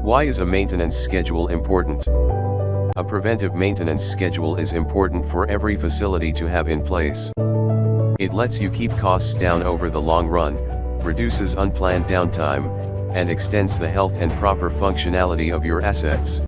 Why is a maintenance schedule important? A preventive maintenance schedule is important for every facility to have in place. It lets you keep costs down over the long run, reduces unplanned downtime, and extends the health and proper functionality of your assets.